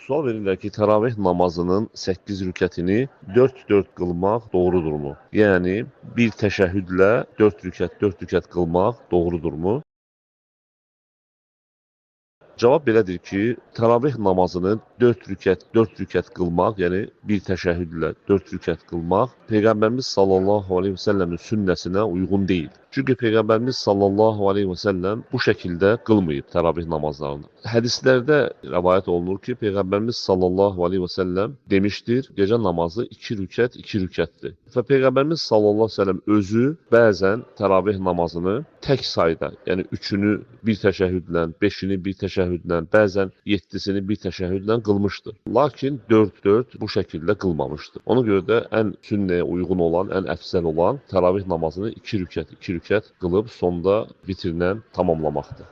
Sual verirlər ki, təravih namazının 8 rükətini 4-4 qılmaq doğrudurmu? Yəni, bir təşəhhüdlə 4 rükət qılmaq doğrudurmu? Cavab belədir ki, təravih namazını 4 rükət qılmaq, yəni bir təşəhhüdlə 4 rükət qılmaq Peyğəmbərimiz sallallahu aleyhi və səlləmin sünnəsinə uyğun deyil. Çünki Peyğəmbərimiz sallallahu aleyhi və səlləm bu şəkildə qılmayıb təravih namazlarını. Hədislərdə rəvayət olunur ki, Peyğəmbərimiz sallallahu aleyhi və səlləm demişdir, gecə namazı 2 rükətdir. Və Peyğəmbərimiz sallallahu aleyhi və səlləm özü bəzən təravih namazını tək sayda, yəni 3-ünü bir təşəhhüdlə, 5-ini bir təşəhhüdlə, bəzən 7-sini bir təşəhhüdlə qılmışdır. Lakin 4-4 bu şəkildə qılmamışdır. Ona görə də ən sünnəyə uyğun olan, ən əfsəl olan təravih namazını 2 rükət qılıb sonda vitrlə tamamlamaqdır.